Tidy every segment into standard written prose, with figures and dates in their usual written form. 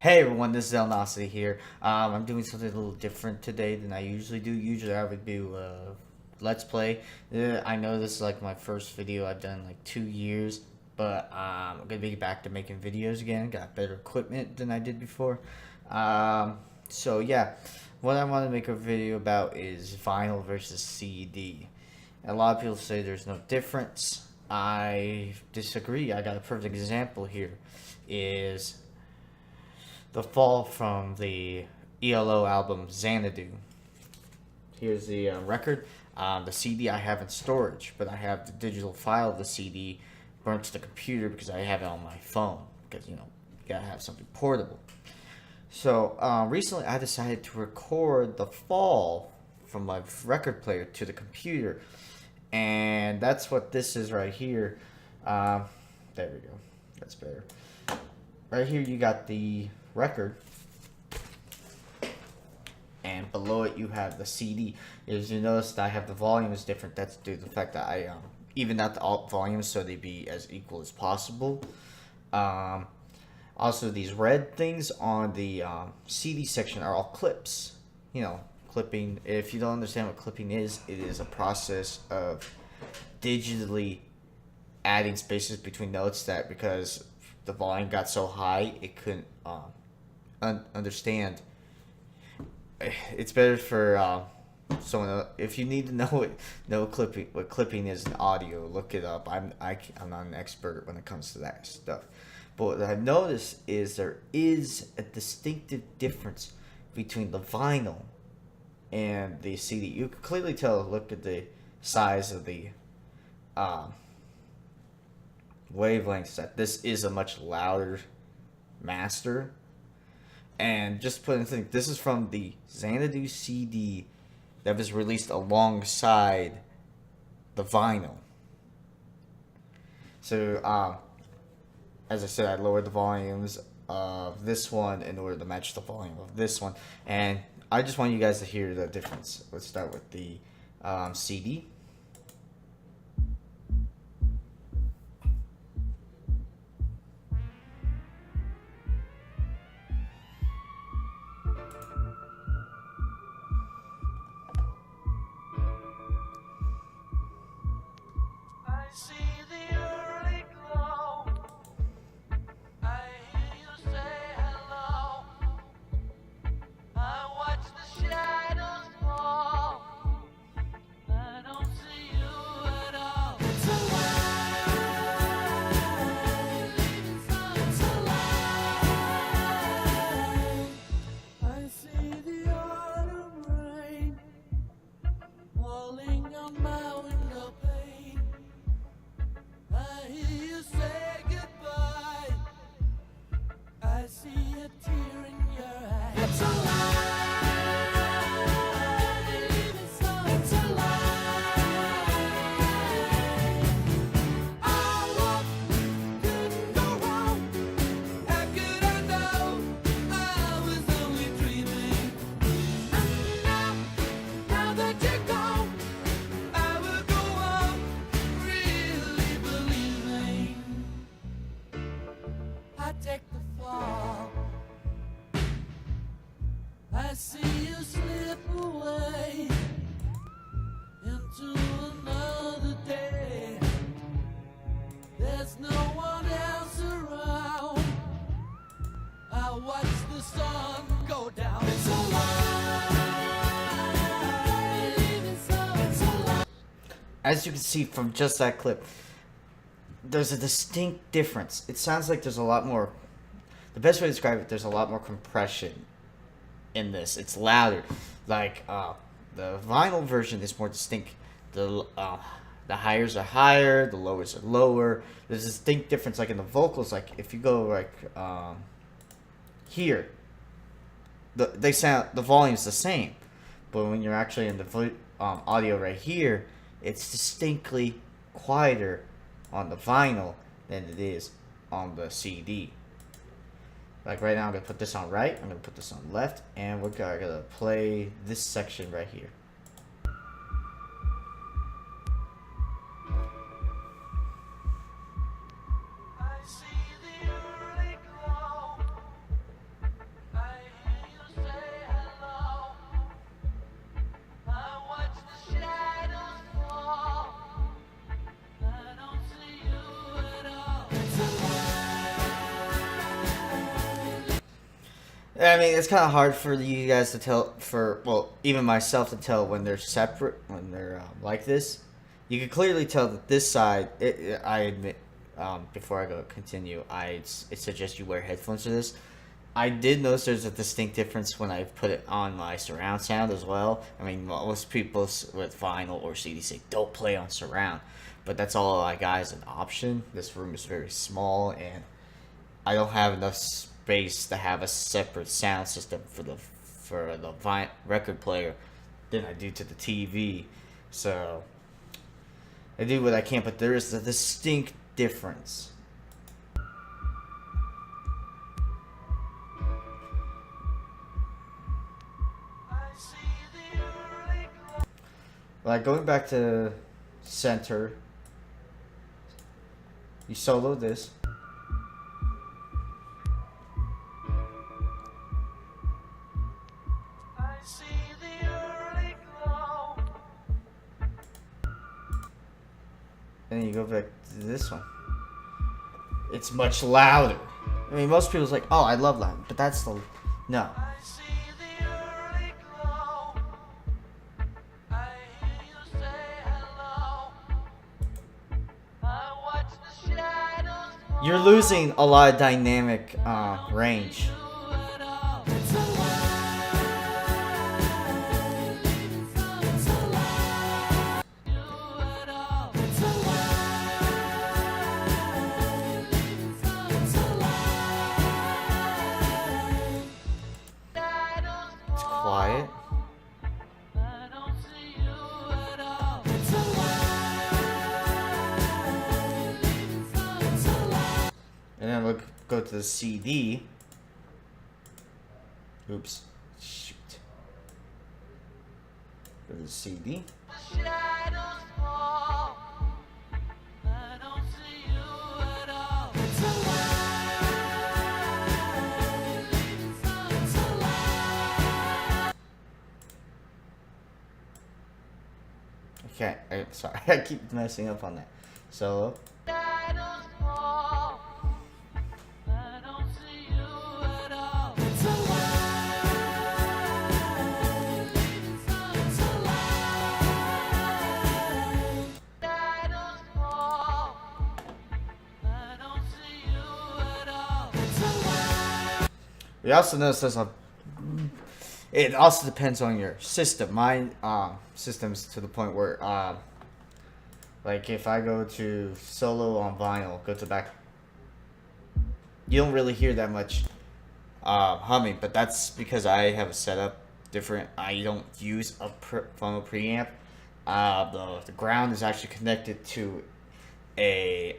Hey everyone, this is Elnaucity here. I'm doing something a little different today than I usually do. Usually I would do Let's Play. I know this is like my first video I've done in like 2 years, but I'm going to be back to making videos again. Got better equipment than I did before. So yeah, what I want to make a video about is vinyl versus CD. A lot of people say there's no difference. I disagree. I got a perfect example here. Is the fall from the ELO album Xanadu. Here's the record. The CD I have in storage, but I have the digital file of the CD burnt to the computer because I have it on my phone. Because, you gotta have something portable. So recently I decided to record the fall from my record player to the computer. And that's what this is right here. There we go. That's better. Right here you got the record, and below it you have the CD. As you notice that I have the volumes different, that's due to the fact that I evened out the alt volumes so they be as equal as possible. Also, these red things on the CD section are all clips. Clipping. If you don't understand what clipping is, it is a process of digitally adding spaces between notes that because the volume got so high it couldn't understand. It's better for someone. If you need to know clipping, what clipping is in audio, look it up. I'm not an expert when it comes to that stuff, but what I've noticed is there is a distinctive difference between the vinyl and the CD. You can clearly tell. Look at the size of the wavelengths. That this is a much louder master. And just put in think, this is from the Xanadu CD that was released alongside the vinyl. So, as I said, I lowered the volumes of this one in order to match the volume of this one. And I just want you guys to hear the difference. Let's start with the CD. See the early glow. I hear you say hello. I watch the shadows fall. I don't see you at all. It's alive. It's alive. I see the autumn rain falling on my window pane. I hear you say goodbye. I see a tear in your eye. It's alive. It's alive. Our love couldn't go wrong. How could I know I was only dreaming? And now that you're gone, I will go on really believing. I take the fall. I see you slip away into another day. There's no one else around. I watch the sun go down. It's alive. As you can see from just that clip, there's a distinct difference. It sounds like there's a lot more. The best way to describe it, there's a lot more compression in this. It's louder. Like the vinyl version is more distinct. The highs are higher, the lowers are lower. There's a distinct difference. Like in the vocals, like if you go like here, the volume's the same, but when you're actually in the audio right here, it's distinctly quieter on the vinyl than it is on the CD. Like right now I'm going to put this on right, I'm going to put this on left, and we're going to play this section right here. I see the early glow. I mean, it's kind of hard for you guys to tell, for, well, even myself to tell when they're separate, when they're like this. You can clearly tell that this side, I admit, before I go continue, I suggest you wear headphones for this. I did notice there's a distinct difference when I put it on my surround sound as well. I mean, most people with vinyl or CD say don't play on surround, but that's all I got as an option. This room is very small, and I don't have enough space to have a separate sound system for the record player than I do to the TV. So I do what I can, but there is a distinct difference. Like going back to center, you solo this. And you go back to this one. It's much louder. I mean, most people's like, oh, I love loud, but that's the no. You're losing a lot of dynamic range. It's quiet. And then we'll go to the CD. Oops. Shoot. Go to the CD. Okay, I'm sorry. I keep messing up on that. Solo. We also notice there's a. It also depends on your system. My system's to the point where, like if I go to solo on vinyl, go to back, you don't really hear that much humming. But that's because I have a setup different. I don't use a phono preamp. The ground is actually connected to a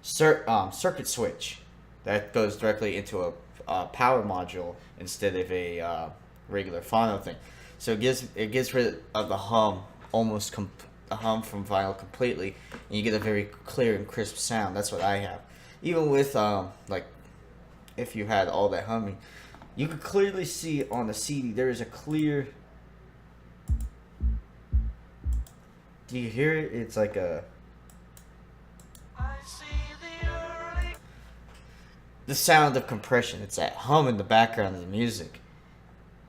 circuit switch that goes directly into a power module instead of a regular phono thing. So it gets rid of the hum, the hum from vinyl completely, and you get a very clear and crisp sound. That's what I have. Even with like if you had all that humming, you could clearly see on the CD there is a clear. Do you hear it? It's like a. The sound of compression. It's that hum in the background of the music.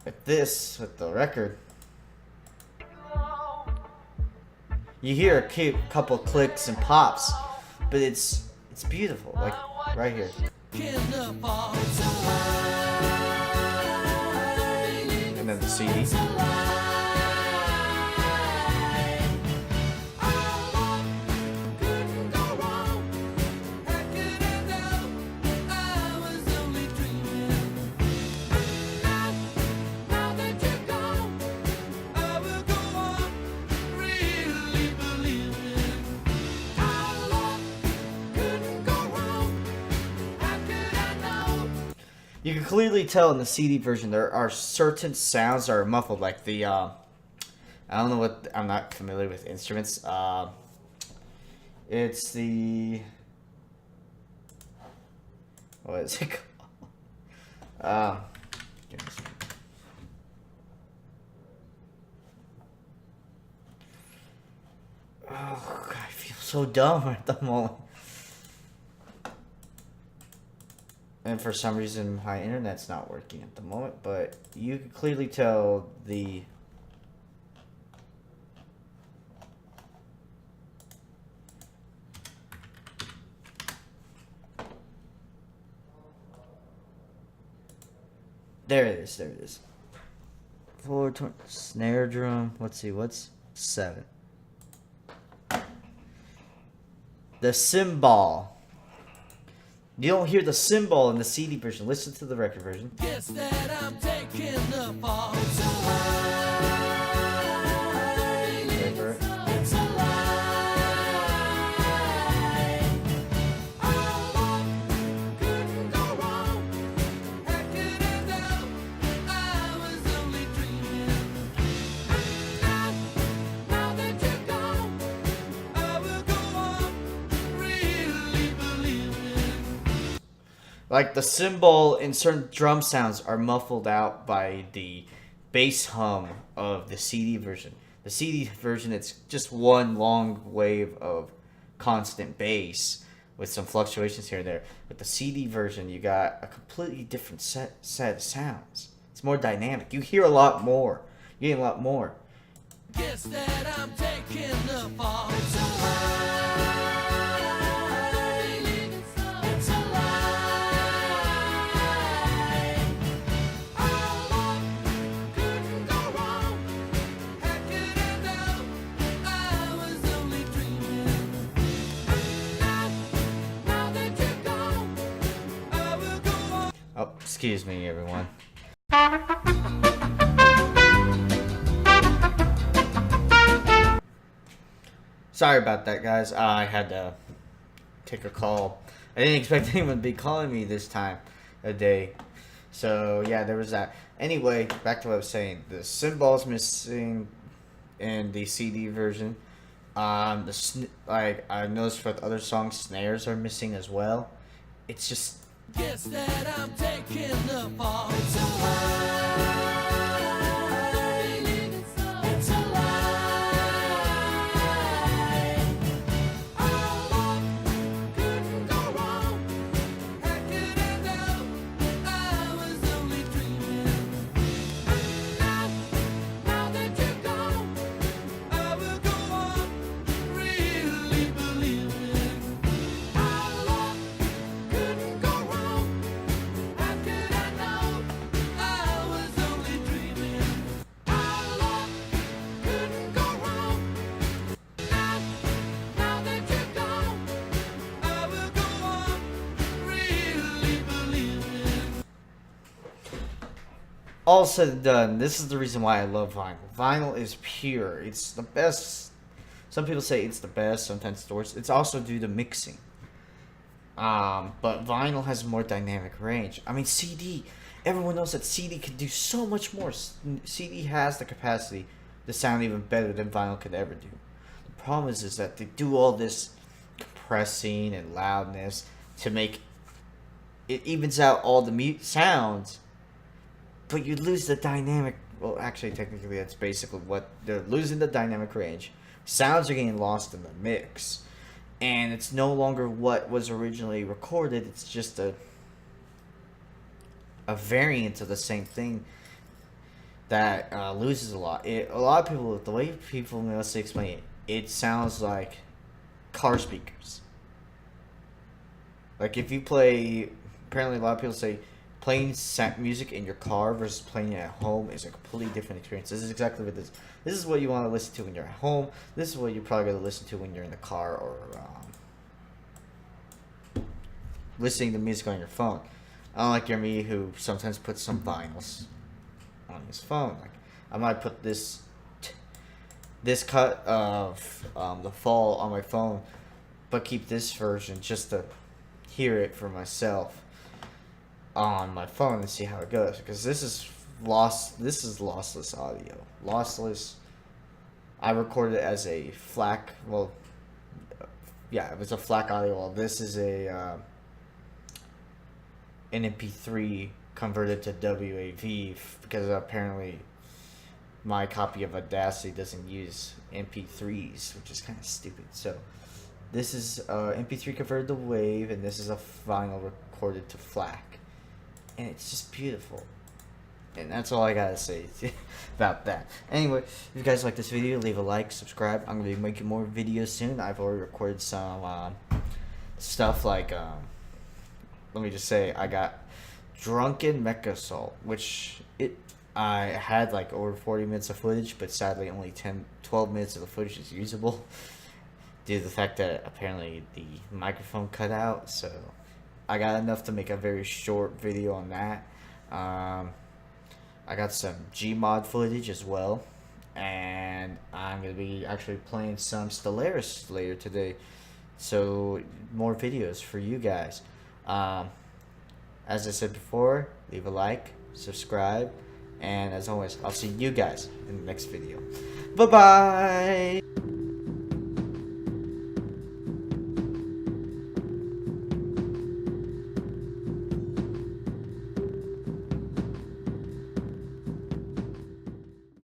With this, with the record, you hear a couple clicks and pops, but it's beautiful. Like right here. And then the CD. You can clearly tell in the CD version there are certain sounds that are muffled, like the I don't know what, I'm not familiar with instruments. It's the, what is it called? Oh God, I feel so dumb at the moment. And for some reason, my internet's not working at the moment, but you can clearly tell the... There it is, there it is. 420, snare drum, let's see, what's 7? The cymbal. You don't hear the cymbal in the CD version. Listen to the record version. Guess that I'm taking the fall. It's a lie. Wait for it. It's a lie. All along, couldn't go wrong. How could I know I was only dreaming? Now that you're gone, I will go on really believing. Like the cymbal in certain drum sounds are muffled out by the bass hum of the CD version. The CD version, it's just one long wave of constant bass with some fluctuations here and there. With the CD version, you got a completely different set of sounds. It's more dynamic. You hear a lot more. You get a lot more. Guess that I'm taking the fall. It's a lie. It's a lie. All along, couldn't go wrong. How could I know I was only dreaming? Now that you're gone, I will go on. Oh, excuse me, everyone. Sorry about that, guys. I had to take a call. I didn't expect anyone to be calling me this time of day. So, yeah, there was that. Anyway, back to what I was saying. The cymbal's missing in the CD version. Like I noticed for the other songs, snares are missing as well. It's just... Guess that I'm taking the fall. It's a lie. It's a lie. All along, couldn't go wrong. How could I know I was only dreaming? Now that you're gone, I will go on really believing. All along, couldn't go wrong. How could I know I was only dreaming? All along, couldn't go wrong. Now that you're gone, I will go on really believing. All said and done, this is the reason why I love vinyl. Vinyl is pure. It's the best. Some people say it's the best, sometimes it's the worst. It's also due to mixing. But vinyl has more dynamic range. I mean, CD, everyone knows that CD can do so much more. CD has the capacity to sound even better than vinyl could ever do. The problem is that they do all this compressing and loudness to make it evens out all the sounds, but you lose the dynamic. Well, actually, technically, that's basically what they're losing, the dynamic range. Sounds are getting lost in the mix, and it's no longer what was originally recorded. It's just a variant of the same thing that loses a lot. A lot of people, the way people mostly explain it, it sounds like car speakers. Like if you play, apparently a lot of people say playing music in your car versus playing it at home is a completely different experience. This is exactly what this is. This is what you want to listen to when you're at home. This is what you're probably going to listen to when you're in the car or listening to music on your phone. Unlike me, who sometimes puts some vinyls on his phone. Like I might put this cut of The Fall on my phone, but keep this version just to hear it for myself on my phone and see how it goes, because this is lossless audio. Lossless. I recorded it as a FLAC. Well, yeah, it was a FLAC audio. Well, this is a an MP3 converted to WAV, because apparently my copy of Audacity doesn't use MP3s, which is kind of stupid. So This is MP3 converted to WAV, and this is a vinyl recorded to FLAC, and it's just beautiful. And that's all I gotta say about that. Anyway, if you guys like this video, leave a like, subscribe. I'm gonna be making more videos soon. I've already recorded some stuff like let me just say, I got Drunken Mech Assault, which I had like over 40 minutes of footage, but sadly only 12 minutes of the footage is usable due to the fact that apparently the microphone cut out. So I got enough to make a very short video on that. I got some Gmod footage as well, and I'm gonna be actually playing some Stellaris later today. So more videos for you guys. As I said before, leave a like, subscribe, and as always, I'll see you guys in the next video. Bye bye.